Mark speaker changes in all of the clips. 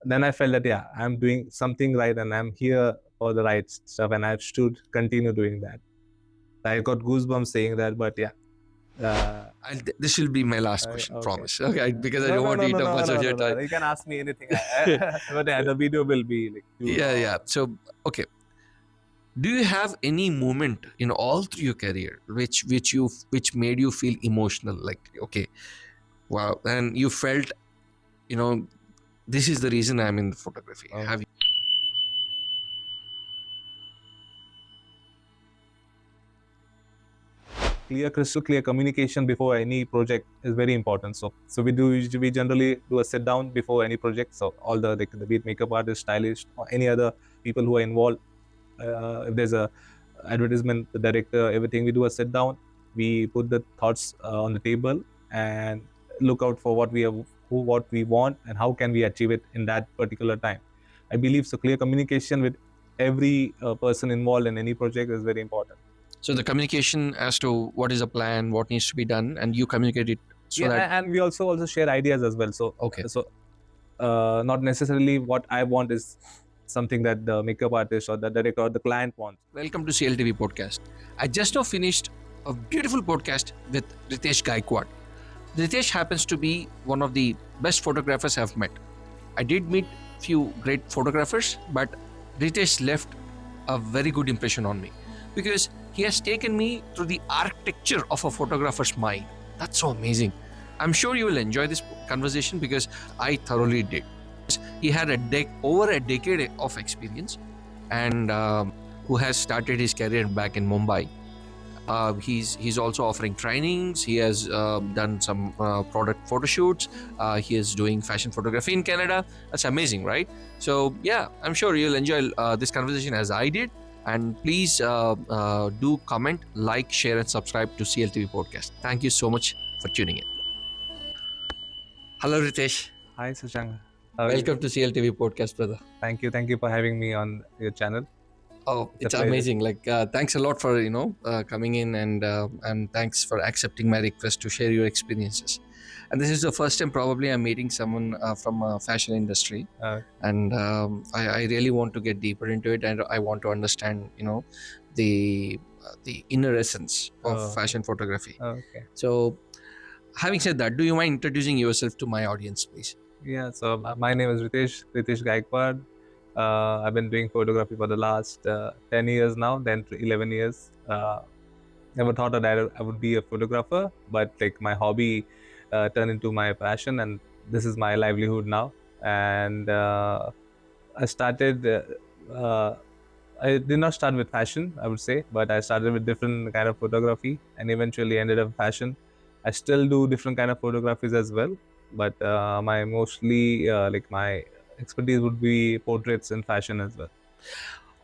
Speaker 1: then I felt that, yeah, I'm doing something right and I'm here for the right stuff and I should continue doing that. I got goosebumps saying that, but yeah.
Speaker 2: This will be my last question,
Speaker 1: Okay.
Speaker 2: promise. Okay, because I
Speaker 1: No,
Speaker 2: don't
Speaker 1: no,
Speaker 2: want
Speaker 1: no,
Speaker 2: to eat
Speaker 1: no,
Speaker 2: up
Speaker 1: no,
Speaker 2: much
Speaker 1: no,
Speaker 2: of
Speaker 1: no,
Speaker 2: your
Speaker 1: no.
Speaker 2: time.
Speaker 1: You can ask me anything. But yeah, the video will be like huge.
Speaker 2: Yeah. So, do you have any moment in all through your career which made you feel emotional? Like, okay, wow, and you felt, this is the reason I'm in the photography.
Speaker 1: Oh.
Speaker 2: Have you?
Speaker 1: Crystal clear communication before any project is very important. So we generally do a sit down before any project. So all the beat makeup artist, stylist, or any other people who are involved. If there's a advertisement, the director, everything, we do a sit down. We put the thoughts on the table and look out for what we have, what we want, and how can we achieve it in that particular time. I believe so. Clear communication with every person involved in any project is very important.
Speaker 2: So the communication as to what is the plan, what needs to be done, and you communicate it so that.
Speaker 1: And we also share ideas as well.
Speaker 2: Okay.
Speaker 1: Not necessarily what I want is something that the makeup artist or the director or the client wants.
Speaker 2: Welcome to CLTV podcast. I just now finished a beautiful podcast with Ritesh Gaikwad. Ritesh happens to be one of the best photographers I've met. I did meet few great photographers, but Ritesh left a very good impression on me because he has taken me through the architecture of a photographer's mind. That's so amazing. I'm sure you will enjoy this conversation because I thoroughly did. He had over a decade of experience, and who has started his career back in Mumbai. He's also offering trainings. He has done some product photo shoots. He is doing fashion photography in Canada. That's amazing, right? So yeah, I'm sure you'll enjoy this conversation as I did. And please do comment, like, share, and subscribe to CLTV podcast. Thank you so much for tuning in. Hello, Ritesh.
Speaker 1: Hi, Sushang.
Speaker 2: Welcome to CLTV podcast, brother.
Speaker 1: Thank you for having me on your channel.
Speaker 2: Oh, it's amazing. Like, thanks a lot for coming in, and thanks for accepting my request to share your experiences. And this is the first time probably I'm meeting someone from a fashion industry, and I really want to get deeper into it, and I want to understand, the inner essence of fashion photography.
Speaker 1: Okay.
Speaker 2: So, having said that, do you mind introducing yourself to my audience, please?
Speaker 1: Yeah. So my name is Ritesh Gaikwad. I've been doing photography for the last 10 years now, then 11 years. Never thought that I would be a photographer, but like my hobby turned into my passion, and this is my livelihood now. And I started. I did not start with fashion, I would say, but I started with different kind of photography, and eventually ended up fashion. I still do different kind of photographies as well, but my mostly like my expertise would be portraits and fashion as well.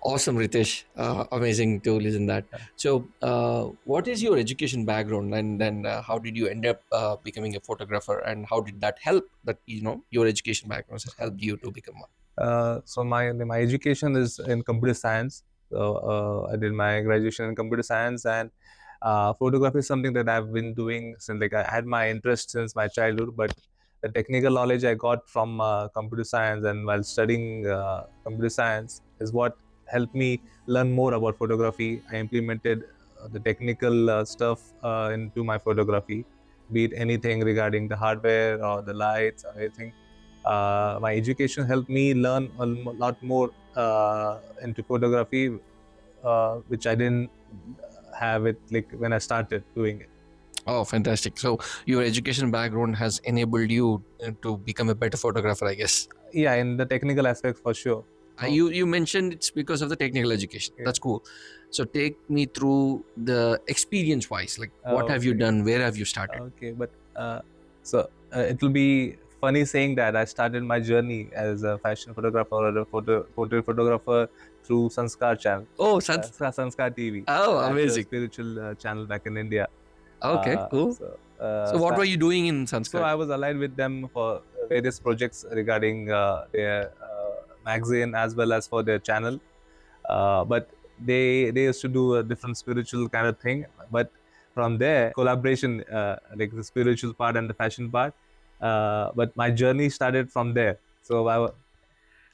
Speaker 2: Awesome, Ritesh. Amazing to listen that. So, what is your education background, and then how did you end up becoming a photographer, and how did that help? That your education background has helped you to become one.
Speaker 1: So my education is in computer science. So I did my graduation in computer science, and photography is something that I've been doing since, like, I had my interest since my childhood. But the technical knowledge I got from computer science and while studying computer science is what helped me learn more about photography. I implemented the technical stuff into my photography, be it anything regarding the hardware or the lights or anything. My education helped me learn a lot more into photography, which I didn't have it like when I started doing it.
Speaker 2: Oh, fantastic! So your education background has enabled you to become a better photographer, I guess.
Speaker 1: Yeah, in the technical aspects for sure.
Speaker 2: You mentioned it's because of the technical education.
Speaker 1: Yeah.
Speaker 2: That's cool. So take me through the experience wise. Like, what have you done? Where have you started?
Speaker 1: Okay, but it will be funny saying that I started my journey as a fashion photographer or a portrait photographer through Sanskar channel.
Speaker 2: Oh,
Speaker 1: Sanskar TV.
Speaker 2: Oh,
Speaker 1: That's
Speaker 2: amazing.
Speaker 1: a spiritual channel back in India.
Speaker 2: Okay, cool. So what were you doing in Sanskar?
Speaker 1: So I was aligned with them for various projects regarding their magazine as well as for their channel. But they used to do a different spiritual kind of thing. But from there, collaboration, like the spiritual part and the fashion part. But my journey started from there. So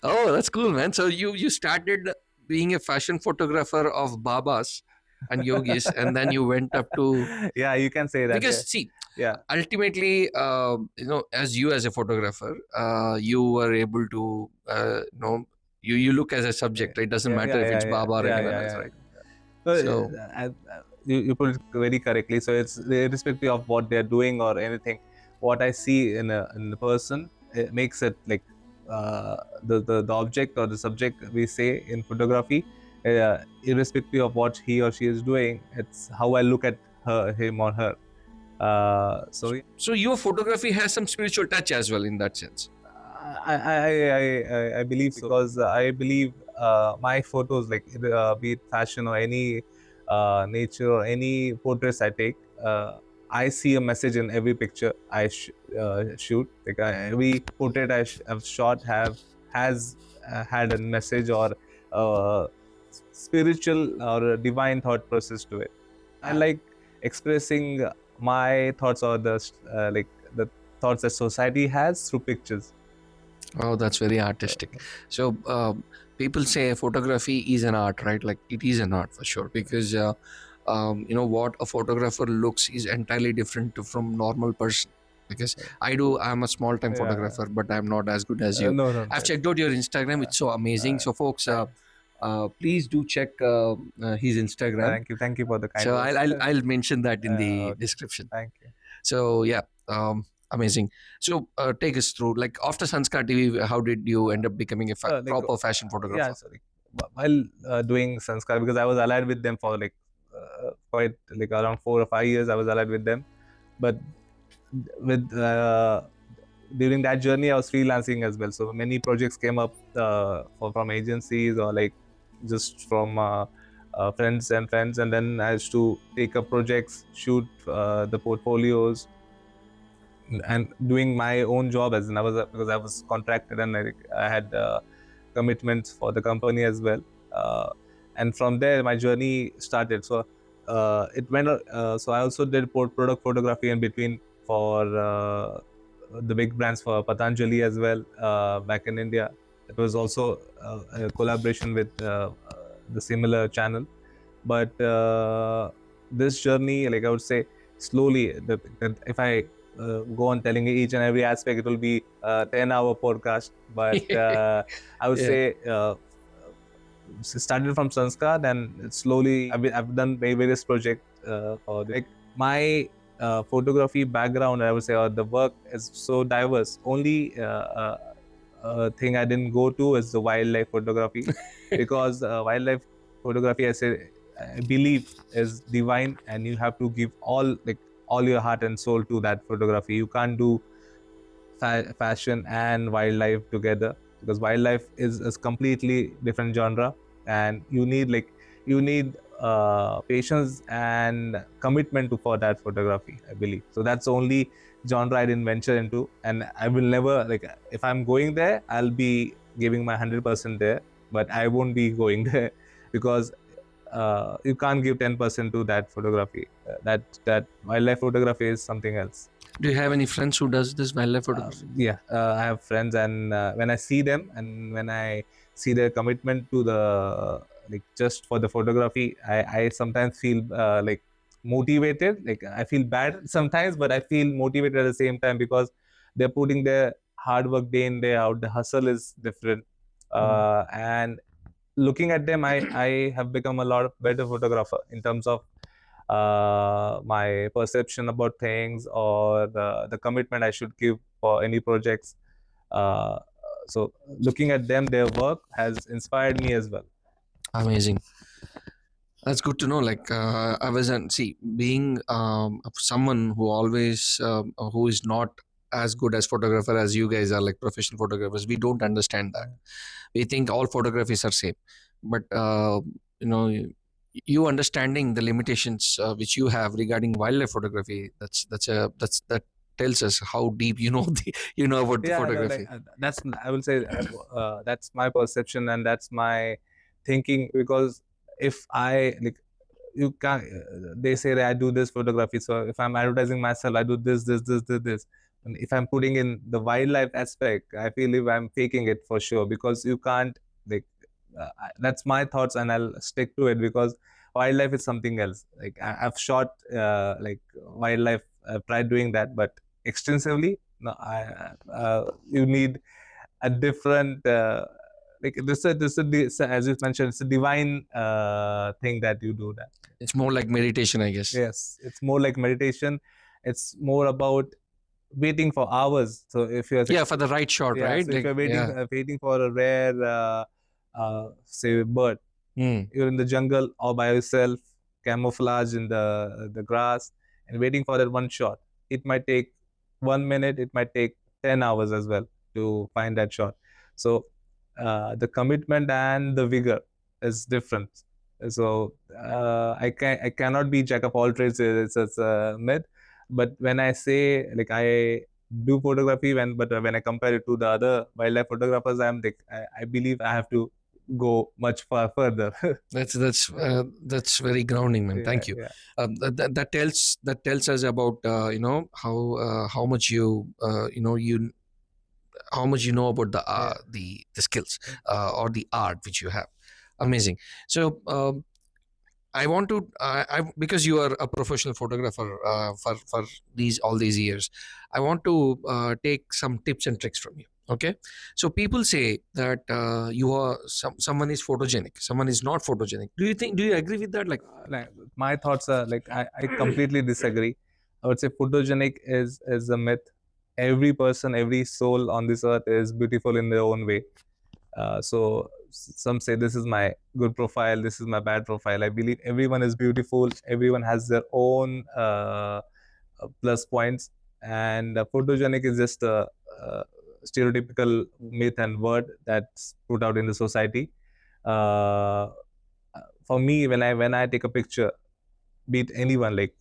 Speaker 2: Oh, that's cool, man. So you started being a fashion photographer of babas and yogis, and then you went up to,
Speaker 1: Yeah, you can say that.
Speaker 2: because
Speaker 1: Yeah,
Speaker 2: see,
Speaker 1: yeah,
Speaker 2: ultimately, as you as a photographer, you were able to, you look as a
Speaker 1: yeah,
Speaker 2: subject. Right? It doesn't
Speaker 1: yeah,
Speaker 2: matter
Speaker 1: yeah,
Speaker 2: if it's
Speaker 1: yeah, yeah,
Speaker 2: Baba or
Speaker 1: yeah,
Speaker 2: anyone
Speaker 1: yeah,
Speaker 2: else,
Speaker 1: yeah.
Speaker 2: right?
Speaker 1: So
Speaker 2: So
Speaker 1: you put it very correctly. So it's irrespective of what they're doing or anything. What I see in a person, it makes it like the object or the subject we say in photography, irrespective of what he or she is doing. It's how I look at him or her. So
Speaker 2: so your photography has some spiritual touch as well in that sense.
Speaker 1: I believe so, because I believe my photos, like be it fashion or any nature or any portraits I take, I see a message in every picture I shoot. Like every portrait I've shot has had a message or uh, spiritual or a divine thought process to it. I like expressing my thoughts or the thoughts that society has through pictures.
Speaker 2: Oh, that's very artistic. So people say photography is an art, right? Like it is an art for sure, because what a photographer looks is entirely different from normal person. Because I'm a small time
Speaker 1: Yeah.
Speaker 2: photographer, but I'm not as good as you.
Speaker 1: No, no, no.
Speaker 2: I've checked out your Instagram; it's so amazing. So folks,
Speaker 1: Thank,
Speaker 2: please do check his Instagram.
Speaker 1: thank you for the kind
Speaker 2: So
Speaker 1: words.
Speaker 2: I'll mention that in the
Speaker 1: Okay,
Speaker 2: description.
Speaker 1: thank you.
Speaker 2: So yeah, amazing. So take us through, like after Sanskar TV, how did you end up becoming a proper fashion
Speaker 1: Yeah,
Speaker 2: photographer?
Speaker 1: sorry. While doing Sanskar, because I was allied with them for like quite like around 4 or 5 years, I was allied with them. But with during that journey, I was freelancing as well. So many projects came up from agencies or like just from friends, and then I used to take up projects, shoot the portfolios, and doing my own job as in I was because I was contracted and I had commitments for the company as well. And from there, my journey started. So it went. So I also did product photography in between for the big brands for Patanjali as well back in India. It was also a collaboration with the similar channel. But this journey, like I would say, slowly, if I go on telling each and every aspect, it will be a 10-hour podcast. But I would
Speaker 2: Yeah,
Speaker 1: say started from Sanskar, and slowly I've done various projects for like my photography background, I would say, or the work is so diverse. Only thing I didn't go to is the wildlife photography, because wildlife photography, I believe, is divine, and you have to give all your heart and soul to that photography. You can't do fashion and wildlife together, because wildlife is completely different genre, and you need patience and commitment for that photography, I believe. So that's the only genre I didn't venture into, and I will never, like, if I'm going there, I'll be giving my 100% there, but I won't be going there, because you can't give 10% to that photography. That wildlife photography is something else.
Speaker 2: do you have any friends who does this wildlife photography?
Speaker 1: Yeah, I have friends, and when I see them and when I see their commitment to the, like, just for the photography, I sometimes feel like motivated. Like, I feel bad sometimes, but I feel motivated at the same time, because they're putting their hard work day in day out. The hustle is different, and looking at them, I have become a lot of better photographer in terms of my perception about things, or the commitment I should give for any projects. Uh, so looking at them, their work has inspired me as well.
Speaker 2: Amazing. That's good to know. Like I wasn't see being someone who always who is not as good as photographer as you guys are, like professional photographers. We don't understand that. We think all photographies are same, but you know you understanding the limitations which you have regarding wildlife photography. That tells us how deep you know you know about the
Speaker 1: Yeah, no, like,
Speaker 2: photography.
Speaker 1: that's, I will say, that's my perception and that's my thinking, because if I, like, you can't, they say that I do this photography, so if I'm advertising myself, I do this, this, this, this, this. And if I'm putting in the wildlife aspect, I feel if I'm faking it for sure, because you can't, like, that's my thoughts, and I'll stick to it, because wildlife is something else. Like I've shot like wildlife. I've tried doing that, but extensively, no. You need a different. Like this, as you mentioned, it's a divine thing that you do that.
Speaker 2: It's more like meditation, I guess.
Speaker 1: Yes, it's more like meditation. It's more about waiting for hours. So if you're,
Speaker 2: Yeah, for the right shot,
Speaker 1: yeah,
Speaker 2: right?
Speaker 1: so if
Speaker 2: Like,
Speaker 1: you're waiting
Speaker 2: yeah.
Speaker 1: waiting for a rare say bird,
Speaker 2: Mm.
Speaker 1: you're in the jungle all by yourself, camouflage in the grass, and waiting for that one shot. It might take 1 minute, it might take 10 hours as well to find that shot. So the commitment and the vigor is different. So I cannot be jack of all trades. It's a myth. But when I say, like, I do photography, when I compare it to the other wildlife photographers, I believe I have to go much far further.
Speaker 2: That's very grounding, man.
Speaker 1: Yeah,
Speaker 2: Thank you.
Speaker 1: yeah,
Speaker 2: That tells us about how much how much you know about
Speaker 1: yeah.
Speaker 2: the skills or the art which you have. Amazing. So I want to, because you are a professional photographer for these all these years, I want to take some tips and tricks from you. Okay, so people say that someone is photogenic, someone is not photogenic. Do you agree with that? Like,
Speaker 1: Like, my thoughts are, like, I completely disagree. I would say photogenic is a myth. Every person, every soul on this earth is beautiful in their own way. So some say this is my good profile, this is my bad profile. I believe everyone is beautiful. Everyone has their own plus points, and photogenic is just a stereotypical myth and word that's put out in the society. Uh, for me, when I take a picture, be it anyone, like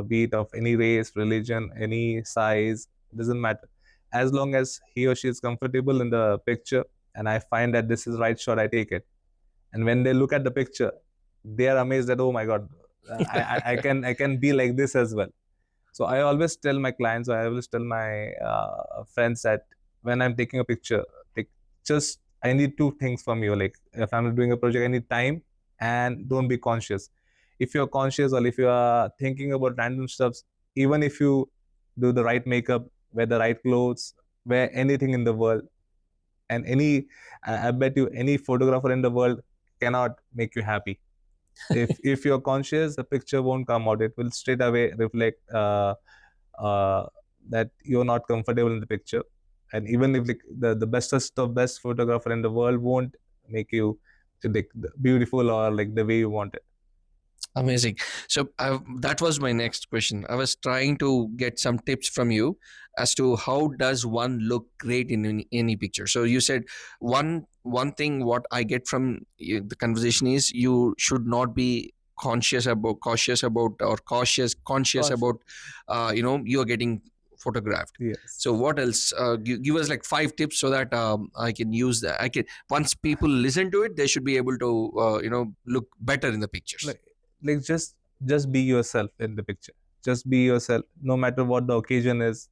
Speaker 1: be it of any race, religion, any size, doesn't matter. As long as he or she is comfortable in the picture, and I find that this is the right shot, I take it. And when they look at the picture, they are amazed that, oh my god, I can be like this as well. So I always tell my clients, or I always tell my friends that when I'm taking a picture, like, just I need two things from you. Like, if I'm doing a project, I need time, and don't be conscious. If you're conscious, or if you are thinking about random stuffs, even if you do the right makeup, wear the right clothes, wear anything in the world, and I bet you any photographer in the world cannot make you happy. If you're conscious, the picture won't come out. It will straight away reflect uh, that you're not comfortable in the picture. And even if, like, the bestest of best photographer in the world won't make you, like, beautiful, or like the way you want it.
Speaker 2: amazing. So that was my next question. I was trying to get some tips from you as to how does one look great in any picture. So you said one thing what I get from the conversation is you should not be cautious about or conscious
Speaker 1: Conscious.
Speaker 2: about you are getting photographed. So
Speaker 1: Yes.
Speaker 2: what else? Give us like 5 tips so that I can use that. I can once people listen to it, they should be able to look better in the pictures.
Speaker 1: Like, just be yourself in the picture. Just be yourself, no matter what the occasion is.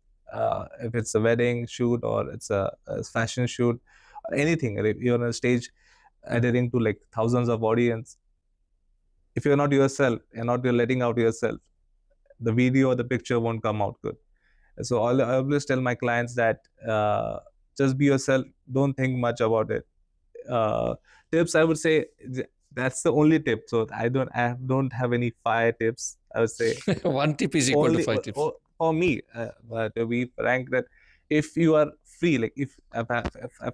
Speaker 1: If it's a wedding shoot, or it's a fashion shoot, or anything, if you're on a stage adhering to, like, thousands of audience, if you're not yourself, you're not, you're letting out yourself, the video or the picture won't come out good. So I always tell my clients that, just be yourself, don't think much about it. uh, Tips, I would say, that's the only tip. So I don't have any fire tips, I would say.
Speaker 2: One tip is equal to
Speaker 1: Only
Speaker 2: 5 tips.
Speaker 1: for me, to be frank, that if you are free, like, if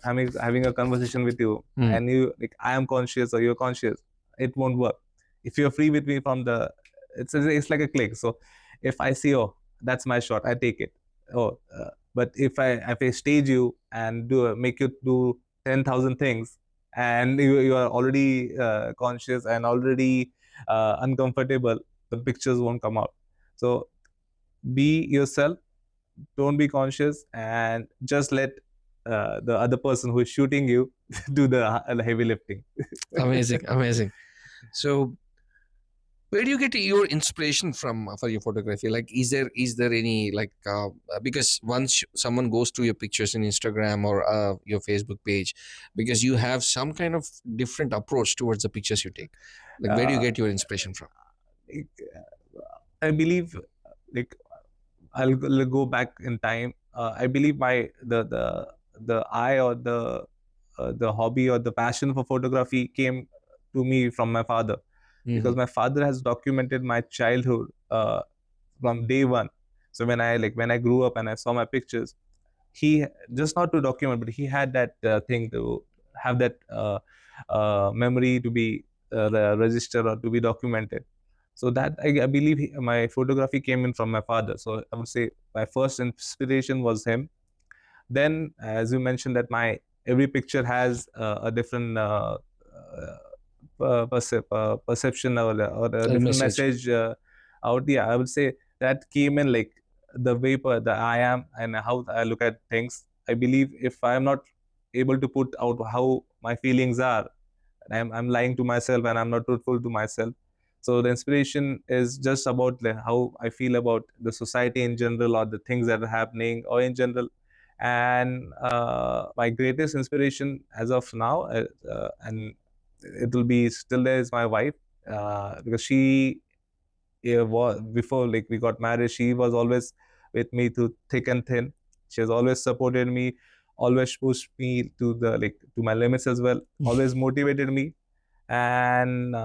Speaker 1: having a conversation with you,
Speaker 2: Hmm.
Speaker 1: and you, like, I am conscious or you're conscious, it won't work. If you're free with me from the, it's like a click. So if I see, oh, that's my shot, I take it. Oh, but if I stage you and make you do 10,000 things, and you are already conscious and already uncomfortable, the pictures won't come out. So be yourself, don't be conscious, and just let the other person who is shooting you do the heavy lifting.
Speaker 2: Amazing, amazing. So Where do you get your inspiration from for your photography? Like, is there any like because once someone goes to your pictures in Instagram or your Facebook page, because you have some kind of different approach towards the pictures you take. Like, where do you
Speaker 1: uh,
Speaker 2: get your inspiration from?
Speaker 1: like, I believe, like, go back in time. I believe the eye or the hobby or the passion for photography came to me from my father, because
Speaker 2: Hmm.
Speaker 1: my father has documented my childhood from day one. So when I grew up and I saw my pictures, he, just not to document, but he had that thing to have that memory to be registered or to be documented. So that I believe my photography came in from my father. So I would say my first inspiration was him. Then, as you mentioned, that my every picture has a different perception, or a
Speaker 2: A
Speaker 1: different
Speaker 2: message.
Speaker 1: message out. Yeah, I would say that came in, like, the way the I am and how I look at things. I believe if I am not able to put out how my feelings are, I'm lying to myself and I'm not truthful to myself. So the inspiration is just about how I feel about the society in general, or the things that are happening, or in general. And my greatest inspiration as of now, and it will be still there, is my wife, because she, was before, like, we got married, she was always with me through thick and thin. She has always supported me, always pushed me to the, like, to my limits as well, always motivated me. And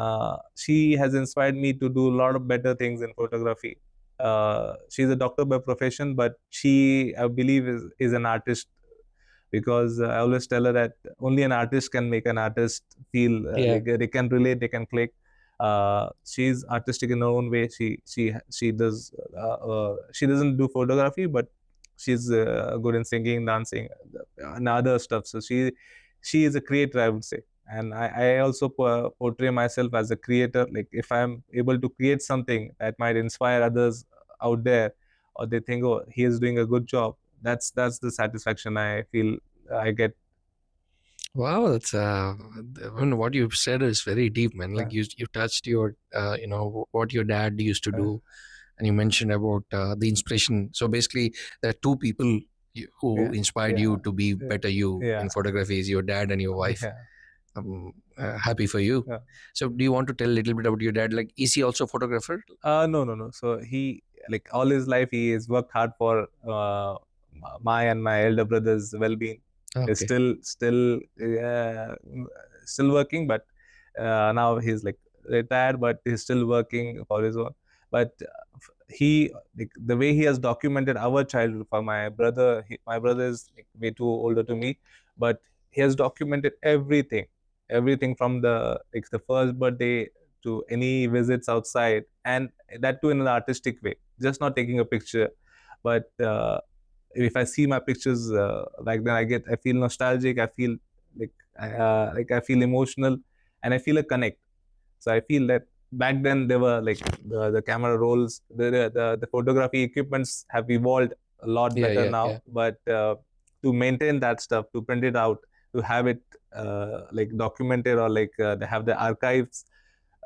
Speaker 1: she has inspired me to do a lot of better things in photography. She's a doctor by profession, but she, I believe, is an artist, because I always tell her that only an artist can make an artist feel
Speaker 2: Yeah.
Speaker 1: like they can relate, they can click. She's artistic in her own way. She does, she doesn't do photography, but she's good in singing, dancing, and other stuff. So she is a creator, I would say. And I also portray myself as a creator. Like, if I'm able to create something that might inspire others out there, or they think, oh, he is doing a good job, that's the satisfaction I feel I get.
Speaker 2: Wow, that's I mean, what you've said is very deep, man. Like,
Speaker 1: uh,
Speaker 2: you touched your what your dad used to
Speaker 1: uh,
Speaker 2: do, and you mentioned about the inspiration. So basically, there are two people who
Speaker 1: yeah,
Speaker 2: inspired
Speaker 1: yeah,
Speaker 2: you to be
Speaker 1: yeah,
Speaker 2: better you
Speaker 1: yeah,
Speaker 2: in photography is your dad and your wife.
Speaker 1: yeah.
Speaker 2: I'm happy for you.
Speaker 1: Yeah.
Speaker 2: So, do you want to tell a little bit about your dad? Like, is he also a photographer?
Speaker 1: No, no, no. So he, like, all his life, he has worked hard for my and my elder brother's well-being. He's
Speaker 2: Okay.
Speaker 1: still working, but now he's, like, retired, but he's still working for his own. But he, like, the way he has documented our childhood for my brother. My brother is, like, way too older to me, but he has documented everything from the, like, the first birthday to any visits outside, and that too in an artistic way, just not taking a picture. But if I see my pictures back then, I feel nostalgic, I feel like I feel emotional, and I feel a connect. So I feel that back then there were, like, the camera rolls, the photography equipments have evolved a lot
Speaker 2: Yeah,
Speaker 1: better
Speaker 2: yeah, yeah.
Speaker 1: now. But to maintain that stuff, to print it out, to have it like documented, or like they have the archives,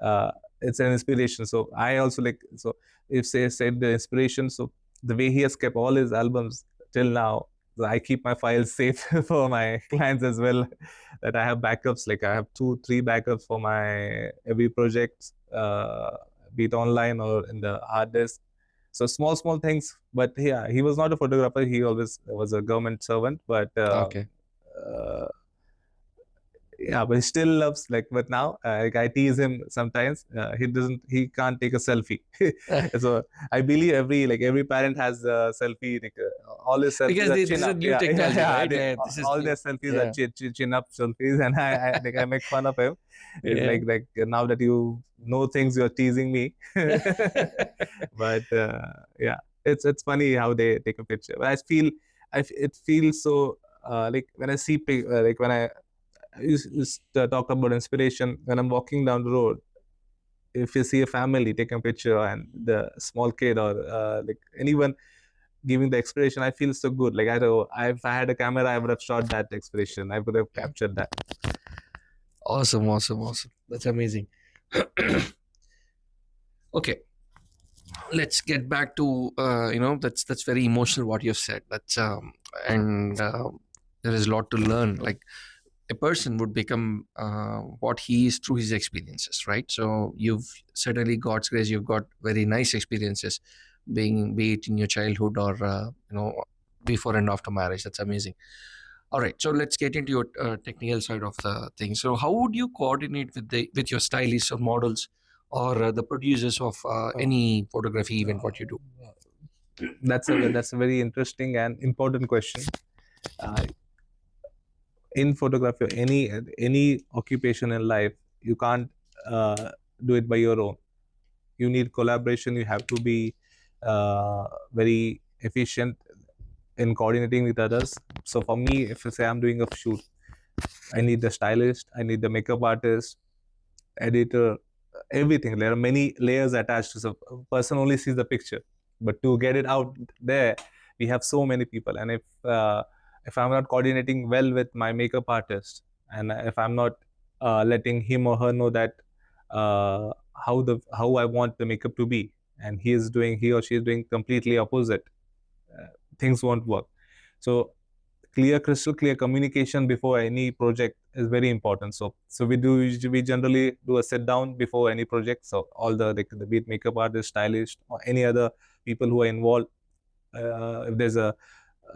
Speaker 1: uh, it's an inspiration. So I also, like, so if say said the inspiration, so the way he has kept all his albums till now, so I keep my files safe for my clients as well. That I have backups, like I have 2 3 backups for my every project, be it online or in the hard disk. So small things. But yeah, he was not a photographer, he always was a government servant. But
Speaker 2: Okay.
Speaker 1: uh, yeah, but he still loves, like, but now, like, I tease him sometimes. He can't take a selfie. So I believe every parent has a selfie, like, all his selfies
Speaker 2: Because
Speaker 1: are chin
Speaker 2: this is a
Speaker 1: up.
Speaker 2: new
Speaker 1: Yeah, yeah,
Speaker 2: technology,
Speaker 1: yeah.
Speaker 2: right? This is
Speaker 1: All their selfies are
Speaker 2: yeah,
Speaker 1: chin up selfies. And I like, I make fun of him. It's
Speaker 2: yeah.
Speaker 1: like, now that you know things, you're teasing me. But yeah, it's funny how they take a picture. But I feel, it feels so, like, when I see like, when I talk about inspiration, when I'm walking down the road, if you see a family taking a picture, and the small kid, or like, anyone giving the expression, I feel so good. Like, I know, if I had a camera, I would have shot that expression, I would have captured that.
Speaker 2: Awesome, awesome, awesome. That's amazing. Okay, let's get back to that's very emotional what you've said. That's and there is a lot to learn. Like, a person would become what he is through his experiences, right? So you've certainly, God's grace, you've got very nice experiences, being be it in your childhood or before and after marriage. That's amazing. All right, so let's get into your technical side of the thing. So how would you coordinate with your stylists or models or the producers of any photography event, what you do?
Speaker 1: That's a very interesting and important question. Uh, in photography, any occupation in life, you can't do it by your own. You need collaboration. You have to be very efficient in coordinating with others. So for me, if I say I'm doing a shoot, I need the stylist, I need the makeup artist, editor, everything. There are many layers attached to, so a person only sees the picture, but to get it out there, we have so many people. And if I'm not coordinating well with my makeup artist, and if I'm not letting him or her know that how I want the makeup to be, and he or she is doing completely opposite, uh, things won't work. So crystal clear communication before any project is very important. So we generally do a sit down before any project. So all the beat makeup artist, stylist, or any other people who are involved, if there's a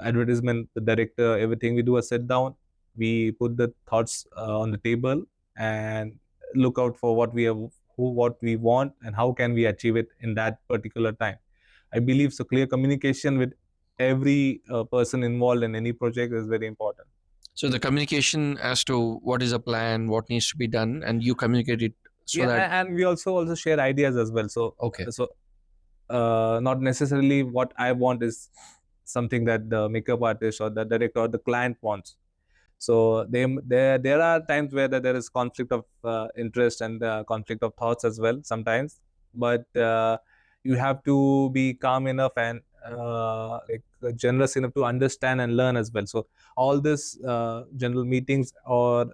Speaker 1: advertisement, the director, everything, we do a sit down. We put the thoughts on the table and look out for what we want and how can we achieve it in that particular time. I believe so. Clear communication with every person involved in any project is very important.
Speaker 2: So the communication as to what is a plan, what needs to be done, and you communicate it so
Speaker 1: Yeah,
Speaker 2: that.
Speaker 1: and we also share ideas as well.
Speaker 2: Okay.
Speaker 1: Not necessarily what I want is something that the makeup artist or the director or the client wants. So there are times where there is conflict of interest and conflict of thoughts as well sometimes. But you have to be calm enough and generous enough to understand and learn as well. So all this general meetings or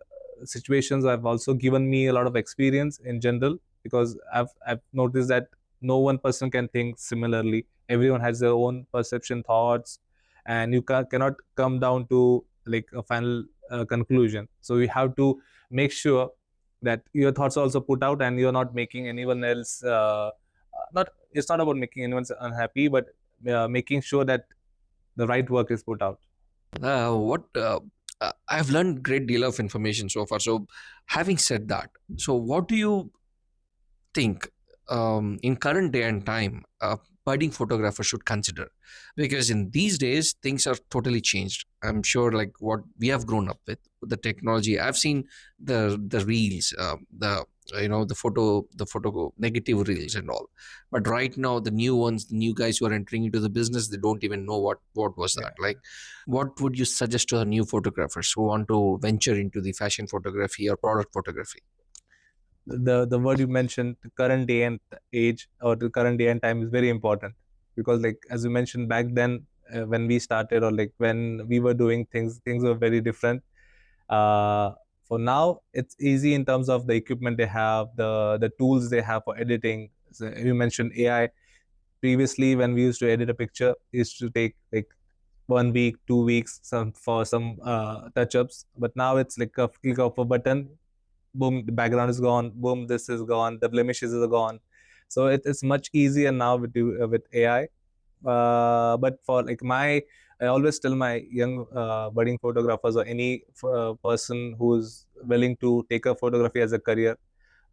Speaker 1: situations have also given me a lot of experience in general, because I've noticed that no one person can think similarly. Everyone has their own perception, thoughts, and you cannot come down to like a final conclusion. So you have to make sure that your thoughts are also put out and you're not making anyone else not it's not about making anyone unhappy, but making sure that the right work is put out.
Speaker 2: What I've learned great deal of information so far. So, having said that, so what do you think in current day and time a budding photographer should consider? Because in these days things are totally changed. I'm sure, like what we have grown up with the technology. I've seen the reels, the the photo negative reels and all. But right now the new ones, the new guys who are entering into the business, they don't even know what was
Speaker 1: Yeah.
Speaker 2: that like. What would you suggest to the new photographers who want to venture into the fashion photography or product photography?
Speaker 1: The word you mentioned, the current day and age or the current day and time, is very important, because like as you mentioned back then, when we started or like when we were doing things were very different. For now it's easy in terms of the equipment they have, the tools they have for editing. So you mentioned AI. Previously when we used to edit a picture, it used to take like 1 week, 2 weeks for some touch ups, but now it's like a click of a button, boom, the background is gone, boom, this is gone, the blemishes are gone. So it's much easier now with AI. But for like I always tell my young budding photographers or any person who's willing to take a photography as a career,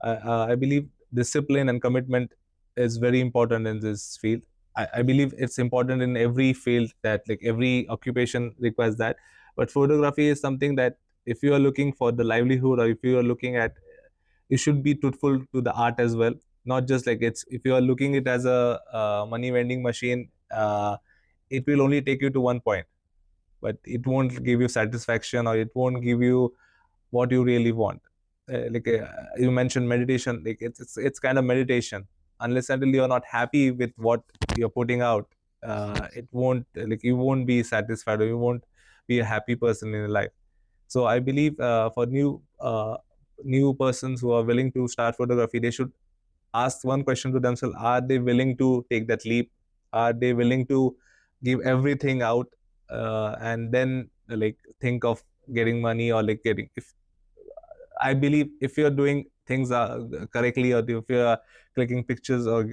Speaker 1: I believe discipline and commitment is very important in this field. I believe it's important in every field, that like every occupation requires that. But photography is something that if you are looking for the livelihood, or if you are looking at, you should be truthful to the art as well. Not just like it's if you are looking it as a money vending machine, it will only take you to one point, but it won't give you satisfaction, or it won't give you what you really want. You mentioned meditation, like it's kind of meditation. Unless until you're not happy with what you're putting out, it won't like you won't be satisfied, or you won't be a happy person in your life. So I believe for new persons who are willing to start photography, they should ask one question to themselves: are they willing to take that leap? Are they willing to give everything out, and then like think of getting money, or like getting, if I believe if you're doing things correctly, or if you're clicking pictures, or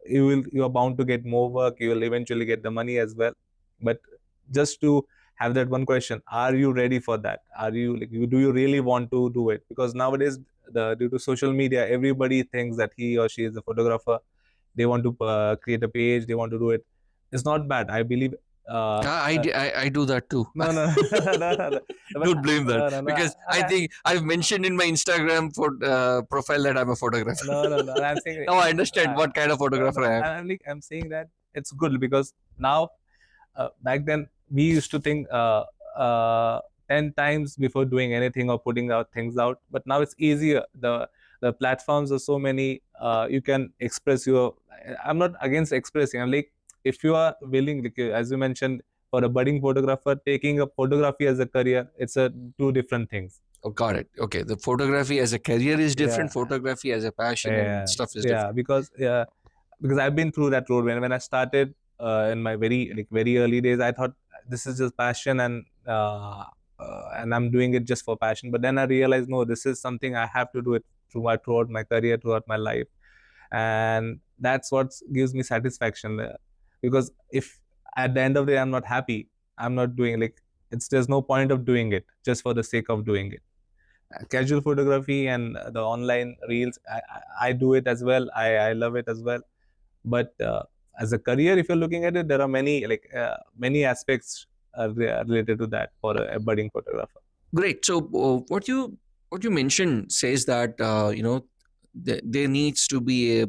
Speaker 1: you are bound to get more work. You will eventually get the money as well. But just to have that one question: are you ready for that? Are you like do you really want to do it? Because nowadays, due to social media, everybody thinks that he or she is a photographer. They want to create a page. They want to do it. It's not bad, I believe. Uh, uh,
Speaker 2: I do that too.
Speaker 1: no, no, no, no, no. But
Speaker 2: Don't blame that,
Speaker 1: no, no, no.
Speaker 2: because I think I've mentioned in my Instagram for profile that I'm a photographer.
Speaker 1: No, no, no. I'm saying,
Speaker 2: Now I understand
Speaker 1: uh,
Speaker 2: what kind of
Speaker 1: no,
Speaker 2: photographer
Speaker 1: no.
Speaker 2: I am.
Speaker 1: I'm saying that it's good because now, back then, we used to think uh, 10 times before doing anything or putting out things out. But now it's easier. The platforms are so many. You can express your. I'm not against expressing. I'm like, if you are willing, like, as you mentioned, for a budding photographer, taking up photography as a career, it's a two different things.
Speaker 2: Oh, got it. Okay, the photography as a career is
Speaker 1: Yeah,
Speaker 2: different. Photography as a passion and
Speaker 1: yeah,
Speaker 2: stuff is
Speaker 1: yeah.
Speaker 2: different.
Speaker 1: Because I've been through that road. When I started in my very early days, I thought this is just passion, and I'm doing it just for passion. But then I realized, no, this is something I have to do it throughout my career, throughout my life, and that's what gives me satisfaction. Because if at the end of the day I'm not happy, I'm not doing, like, it's there's no point of doing it just for the sake of doing it. Casual photography and the online reels, I do it as well. I love it as well. But as a career, if you're looking at it, there are many aspects related to that for a budding photographer.
Speaker 2: Great. So what you mentioned says that there needs to be a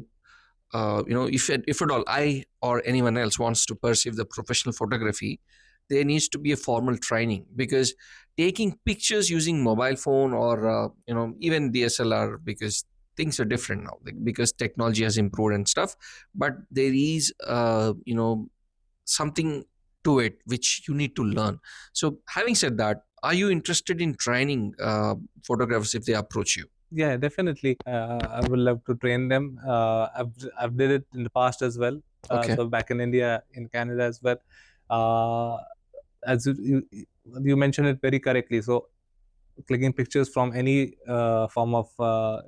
Speaker 2: if at all I or anyone else wants to pursue the professional photography, there needs to be a formal training, because taking pictures using mobile phone or even DSLR, because things are different now, like, because technology has improved and stuff, but there is something to it which you need to learn. So having said that, are you interested in training photographers if they approach you?
Speaker 1: Yeah, definitely. I would love to train them. I've did it in the past as well.
Speaker 2: Okay.
Speaker 1: So back in India, in Canada as well. Uh, as you mentioned it very correctly. So clicking pictures from any form of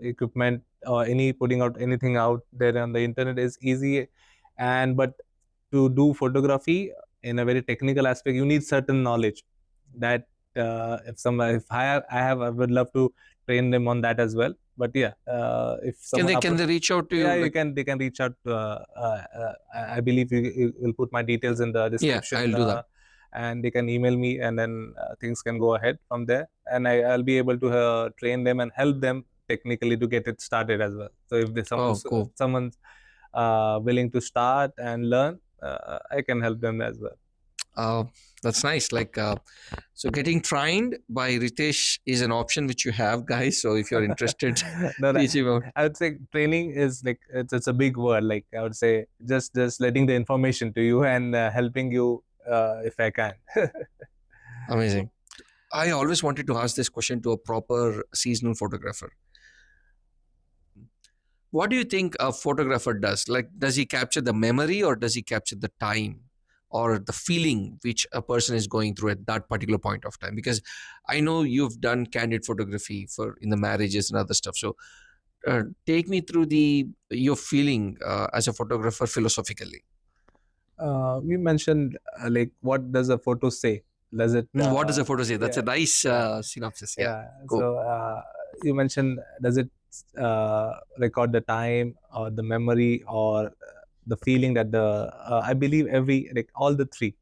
Speaker 1: equipment, or any putting out anything out there on the internet is easy, and but to do photography in a very technical aspect, you need certain knowledge. That if I would love to train them on that as well. But yeah, if
Speaker 2: Can
Speaker 1: someone
Speaker 2: they reach out to you,
Speaker 1: yeah,
Speaker 2: like?
Speaker 1: they can reach out. I believe you will put my details in the
Speaker 2: Yeah, I'll
Speaker 1: description,
Speaker 2: do that.
Speaker 1: and they can email me, and then things can go ahead from there, and I'll be able to train them and help them technically to get it started as well. So if
Speaker 2: Oh, cool.
Speaker 1: someone's willing to start and learn, I can help them as well.
Speaker 2: Uh, that's nice. Like, so getting trained by Ritesh is an option which you have, guys. So if you're interested,
Speaker 1: No,
Speaker 2: reach him out.
Speaker 1: I would say training is like it's a big word. Like, I would say just letting the information to you, and helping you if I can.
Speaker 2: Amazing. I always wanted to ask this question to a proper seasonal photographer. What do you think a photographer does? Like, does he capture the memory, or does he capture the time or the feeling which a person is going through at that particular point of time? Because I know you've done candid photography for in the marriages and other stuff. So take me through the your feeling as a photographer philosophically.
Speaker 1: We mentioned like, what does a photo say? Does it?
Speaker 2: What does a photo say? That's a
Speaker 1: Yeah,
Speaker 2: nice
Speaker 1: yeah,
Speaker 2: synopsis. Yeah,
Speaker 1: yeah.
Speaker 2: cool.
Speaker 1: So you mentioned, does it record the time, or the memory, or the feeling that the I believe every, like, all the three.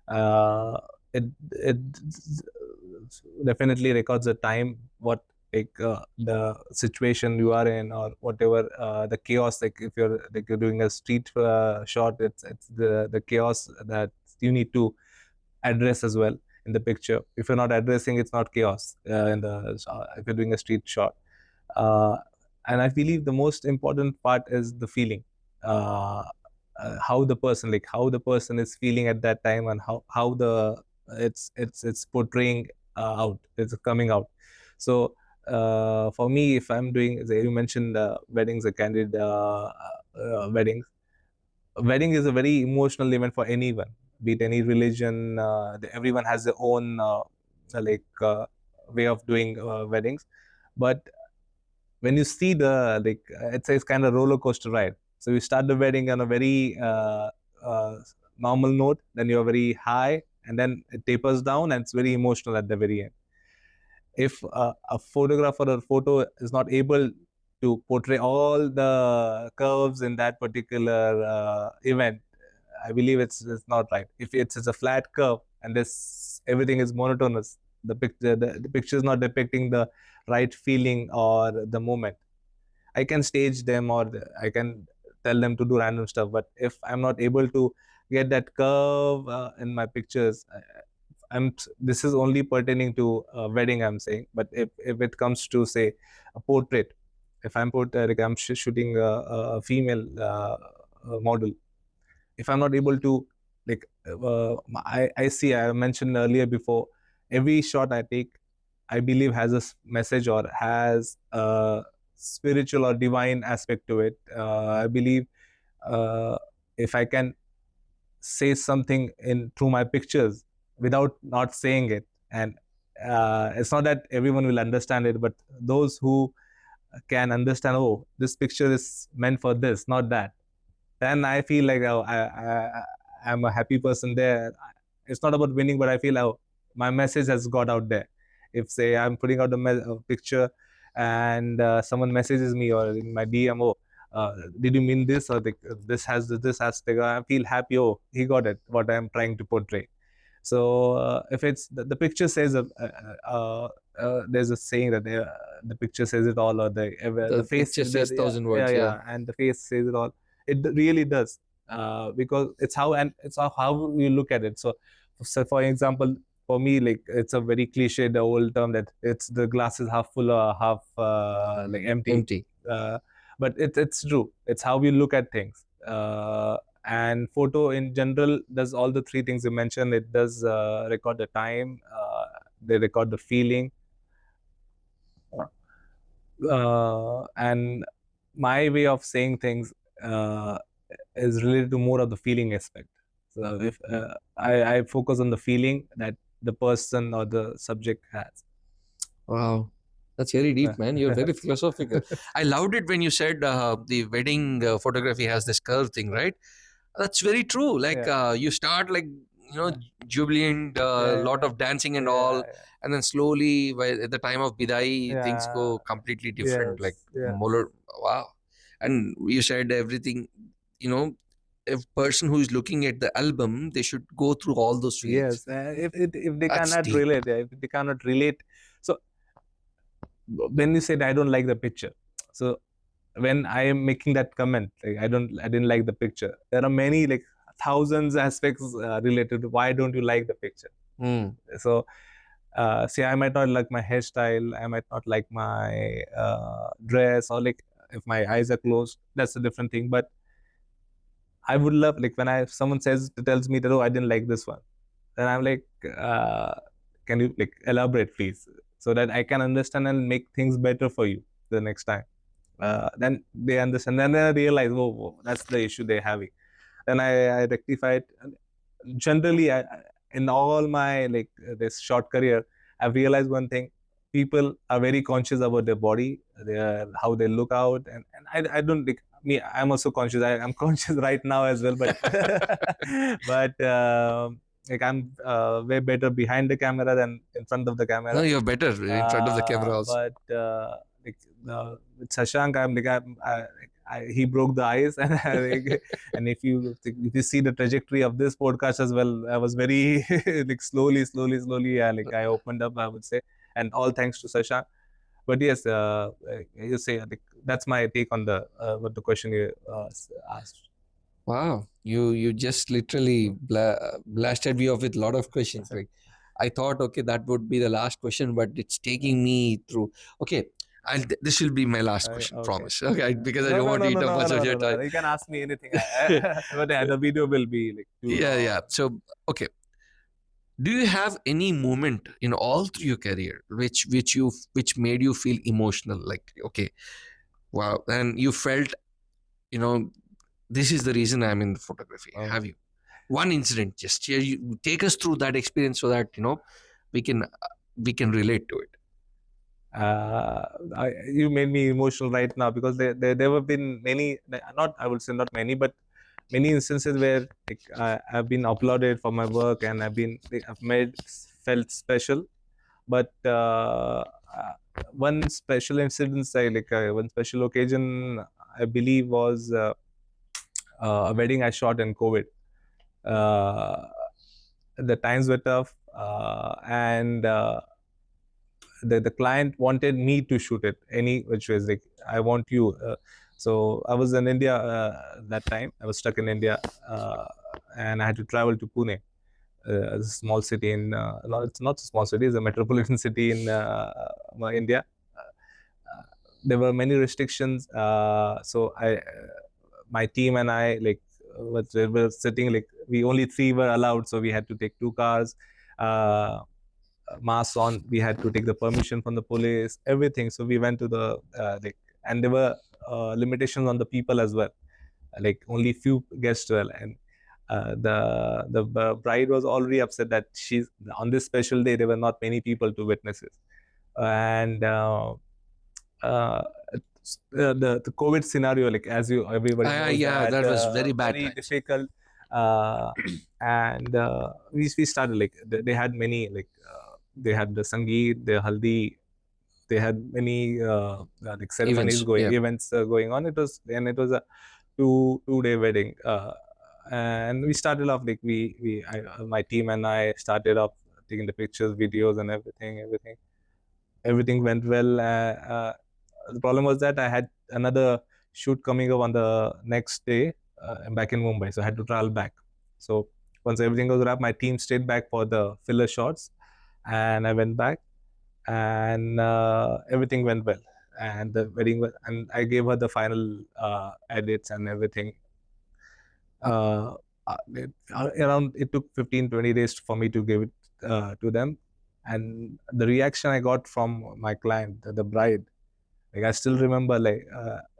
Speaker 1: Uh, it definitely records the time, what, like, the situation you are in, or whatever, the chaos. Like, if you're doing a street shot, it's the chaos that you need to address as well in the picture. If you're not addressing, it's not chaos in the if you're doing a street shot. uh, and I believe the most important part is the feeling. uh, how the person is feeling at that time, and how the it's portraying out, it's coming out. So for me, if I'm doing, say you mentioned weddings, a candid weddings. Wedding is a very emotional event for anyone, be it any religion. Everyone has their own like way of doing weddings, but when you see the like it's kind of roller coaster ride. So you start the wedding on a very uh, normal note, then you're very high, and then it tapers down, and it's very emotional at the very end. If a photographer or photo is not able to portray all the curves in that particular event, I believe it's not right. If it's a flat curve and this everything is monotonous, the picture is not depicting the right feeling or the moment. I can stage them, or I can tell them to do random stuff. But if I'm not able to get that curve in my pictures, this is only pertaining to wedding, I'm saying. But if it comes to, say, a portrait, if like I'm shooting a female model, if I'm not able to, like, I see, I mentioned earlier before, every shot I take, I believe has a message or has a spiritual or divine aspect to it. I believe uh, if I can say something in through my pictures without not saying it, and it's not that everyone will understand it, but those who can understand, oh, this picture is meant for this, not that, then I feel like, oh, I'm a happy person there. It's not about winning, but I feel, oh, my message has got out there. If, say, I'm putting out a picture and someone messages me or in my DM, oh, did you mean this, or this has this aspect? I feel happy. Oh, he got it. What I'm trying to portray. So if it's the picture says, there's a saying that the picture says it all, or the
Speaker 2: The
Speaker 1: face,
Speaker 2: picture says
Speaker 1: yeah,
Speaker 2: thousand
Speaker 1: yeah,
Speaker 2: words. Yeah.
Speaker 1: yeah, and the face says it all. It really does, because it's how you look at it. So for example, for me, like, it's a very cliche, the old term that it's the glass is half full or half like empty.
Speaker 2: Empty.
Speaker 1: Uh, but it's true. It's how we look at things. And photo in general does all the three things you mentioned. It does record the time, they record the feeling, and my way of saying things uh, is related to more of the feeling aspect. So if I focus on the feeling that the person or the subject has.
Speaker 2: Wow. That's very deep, man. You're very philosophical. I loved it when you said the wedding photography has this curve thing, right? That's very true. Like
Speaker 1: Yeah,
Speaker 2: you start like jubilant, lot
Speaker 1: yeah,
Speaker 2: of dancing and all,
Speaker 1: yeah,
Speaker 2: and then slowly, at the time of bidai, things
Speaker 1: yeah,
Speaker 2: go completely different. Like
Speaker 1: yes, yeah.
Speaker 2: wow. And you said everything. You know, a person who is looking at the album, they should go through all those feelings.
Speaker 1: Yes, if they
Speaker 2: That's
Speaker 1: cannot
Speaker 2: deep.
Speaker 1: relate, if they cannot relate, so when you said I don't like the picture, so when I am making that comment, like, I didn't like the picture. There are many, like, thousands aspects related to why don't you like the picture.
Speaker 2: Mm.
Speaker 1: So, see, I might not like my hairstyle, I might not like my dress, or, like, if my eyes are closed, that's a different thing. But I would love, like, when I someone tells me that, oh, I didn't like this one, then I'm like, can you, like, elaborate, please, so that I can understand and make things better for you the next time. Then they understand. Then they realize, oh, that's the issue they're having. Then I rectify it. And generally, in all my, like, this short career, I've realized one thing: people are very conscious about their body, how they look out, and I don't, like, me. I'm also conscious. I'm conscious right now as well, but but like, I'm way better behind the camera than in front of the
Speaker 2: No,
Speaker 1: camera.
Speaker 2: you're better in front of the camera also.
Speaker 1: But like, with Shashank, I'm like, he broke the ice, and and if you see the trajectory of this podcast as well, I was very like, slowly, like, I opened up, I would say, and all thanks to Shashank. But yes, you say, like, that's my take on the what the question you asked.
Speaker 2: Wow, you just literally blasted me off with a lot of questions. Like, I thought, okay, that would be the last question, but it's taking me through. Okay, this will be my last question,
Speaker 1: Okay.
Speaker 2: promise. Okay, because I
Speaker 1: No,
Speaker 2: don't
Speaker 1: no,
Speaker 2: want
Speaker 1: no,
Speaker 2: to
Speaker 1: no,
Speaker 2: eat up
Speaker 1: no,
Speaker 2: much
Speaker 1: no,
Speaker 2: of
Speaker 1: no,
Speaker 2: your
Speaker 1: no.
Speaker 2: time.
Speaker 1: You can ask me anything. But yeah, the video will be, like, too
Speaker 2: Yeah, yeah.
Speaker 1: long.
Speaker 2: So, okay, Do you have any moment in all through your career which made you feel emotional, like, okay, wow, and you felt, you know, this is the reason I'm in photography?
Speaker 1: Um,
Speaker 2: Have you one incident? Just share, you take us through that experience so that, you know, we can we can relate to it.
Speaker 1: you made me emotional right now, because there have been many, not, I would say not many, but many instances where, like, I've been applauded for my work, and I've made felt special. But one special incident, one special occasion, I believe, was a wedding I shot in COVID. Uh, the times were tough, and the client wanted me to shoot it any which ways. Like, I want you. So I was in India that time. I was stuck in India, and I had to travel to Pune, a small city in. No, it's not a small city; it's a metropolitan city in India. There were many restrictions. So my team and I, like, we were sitting, like, we only three were allowed, so we had to take two cars. Uh, Masks on. We had to take the permission from the police, everything. So we went to the and there were limitations on the people as well. Like, only few guests were, and the bride was already upset that she's on this special day. There were not many people to witness it, and uh, the COVID scenario, like, as you everybody knows,
Speaker 2: Yeah,
Speaker 1: that
Speaker 2: that was very bad
Speaker 1: very
Speaker 2: times.
Speaker 1: difficult. Uh, and we started, like, they had many, like, they had the sangeet, the haldi, they had many like ceremonies
Speaker 2: Events,
Speaker 1: going,
Speaker 2: yeah.
Speaker 1: events going on. It was a two-day wedding, and we started off, like, my team and I started off taking the pictures, videos, and everything went well. The problem was that I had another shoot coming up on the next day. I'm back in Mumbai, so I had to travel back. So once everything was wrapped, my team stayed back for the filler shots, and I went back, and everything went well. And the wedding was, and I gave her the final edits and everything. Uh, Around, it took 15-20 days for me to give it to them, and the reaction I got from my client, the bride, like, I still remember, like,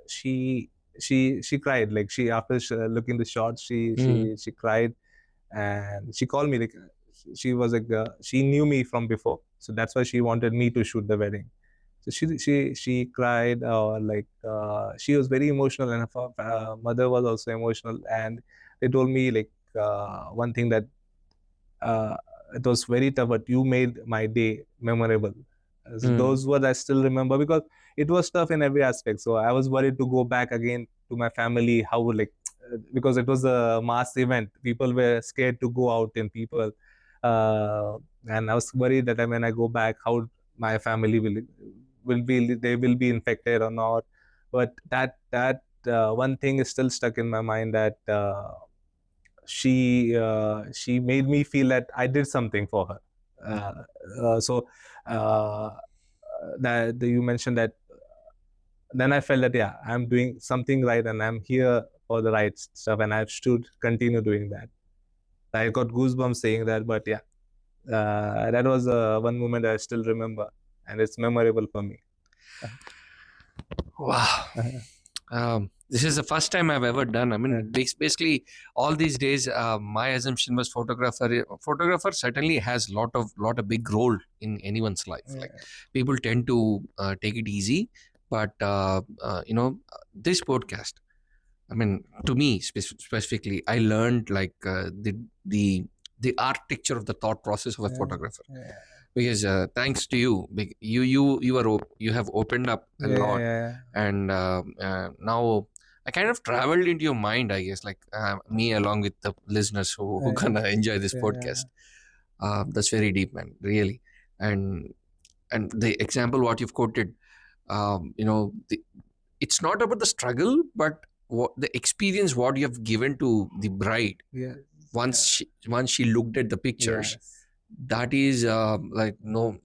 Speaker 1: she she cried, like, she after looking the shots,
Speaker 2: Mm.
Speaker 1: she cried, and she called me, like, she was like, she knew me from before, so that's why she wanted me to shoot the wedding. So she cried, or like, she was very emotional, and her mother was also emotional, and they told me, like, one thing, that uh, it was very tough, but you made my day memorable. So
Speaker 2: Mm.
Speaker 1: those words I still remember, because it was tough in every aspect. So I was worried to go back again to my family. How would, like, because it was a mass event, people were scared to go out in people, uh, and I was worried that when I go back, how my family will be, they will be infected or not. But that one thing is still stuck in my mind, that she made me feel that I did something for her. So that you mentioned that, then I felt that, yeah, I'm doing something right, and I'm here for the right stuff, and I should continue doing that. I got goosebumps saying that, but yeah, that was one moment I still remember, and it's memorable for me.
Speaker 2: Wow. This is the first time I've ever done. I
Speaker 1: Yeah,
Speaker 2: mean, basically, all these days, my assumption was photographer certainly has lot of big role in anyone's life. Like,
Speaker 1: yeah,
Speaker 2: people tend to take it easy, but this podcast. I mean, to me specifically, I learned, like, the architecture of the thought process of a
Speaker 1: yeah,
Speaker 2: photographer,
Speaker 1: yeah,
Speaker 2: because thanks to you, you have opened up a lot,
Speaker 1: yeah,
Speaker 2: and now I kind of traveled into your mind, I guess, like, me along with the listeners who
Speaker 1: yeah,
Speaker 2: gonna enjoy this
Speaker 1: yeah,
Speaker 2: podcast. That's very deep, man, really. And and the example what you've quoted, it's not about the struggle, but what the experience what you have given to the bride
Speaker 1: yeah,
Speaker 2: once she looked at the pictures.
Speaker 1: yes.
Speaker 2: That is, like, no,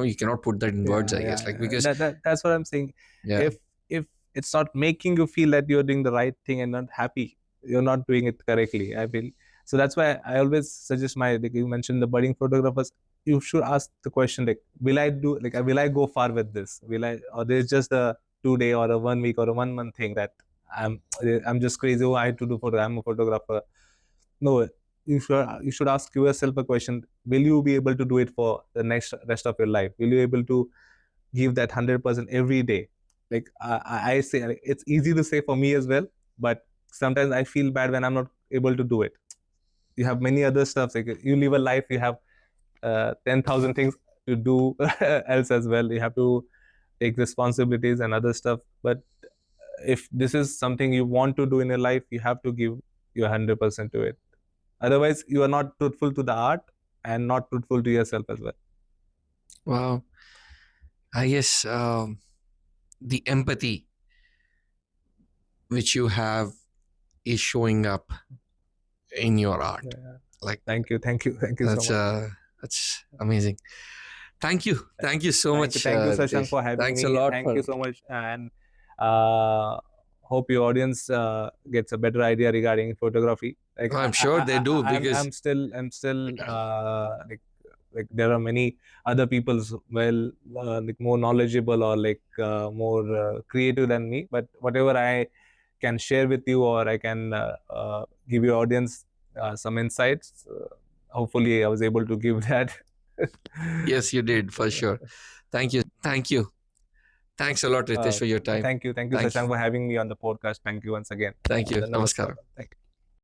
Speaker 2: you cannot put that in words,
Speaker 1: Yeah,
Speaker 2: I guess,
Speaker 1: yeah,
Speaker 2: like,
Speaker 1: yeah.
Speaker 2: because
Speaker 1: That's what I'm saying.
Speaker 2: yeah.
Speaker 1: If it's not making you feel that you're doing the right thing and not happy, you're not doing it correctly, I feel. So that's why I always suggest my, like you mentioned, the budding photographers, you should ask the question like, will I do, like will I go far with this? Will I, or there's just a 2 day or a 1 week or a 1 month thing that I'm I'm just crazy. Oh, I have to do photo. I'm a photographer. No, you should ask yourself a question. Will you be able to do it for the next rest of your life? Will you able to give that 100% every day? Like I say, like, it's easy to say for me as well, but sometimes I feel bad when I'm not able to do it. You have many other stuff. Like you live a life, you have 10,000 things to do else as well. You have to take responsibilities and other stuff. But if this is something you want to do in your life, you have to give your 100% to it. Otherwise, you are not truthful to the art and not truthful to yourself as well.
Speaker 2: Wow. I guess the empathy which you have is showing up in your art.
Speaker 1: Yeah.
Speaker 2: Like
Speaker 1: Thank you so
Speaker 2: that's
Speaker 1: much.
Speaker 2: that's amazing. Thank you so much,
Speaker 1: Thank you, Sashank,
Speaker 2: Ritesh.
Speaker 1: for having
Speaker 2: Thanks a
Speaker 1: me.
Speaker 2: lot
Speaker 1: Thank
Speaker 2: for.
Speaker 1: you so much, and hope your audience gets a better idea regarding photography. Like
Speaker 2: I'm sure they do because
Speaker 1: I'm still like there are many other people well like more knowledgeable or like more creative than me. But whatever I can share with you or I can give your audience some insights. Hopefully, I was able to give that.
Speaker 2: yes, you did for sure. Thank you, thanks a lot, Ritesh,
Speaker 1: Uh,
Speaker 2: for your time.
Speaker 1: Thank you,
Speaker 2: Thank you,
Speaker 1: Sashank, for having me on the podcast. Thank you once again.
Speaker 2: thank you.
Speaker 1: Namaskar.
Speaker 2: Namaskaram.
Speaker 1: Thank you.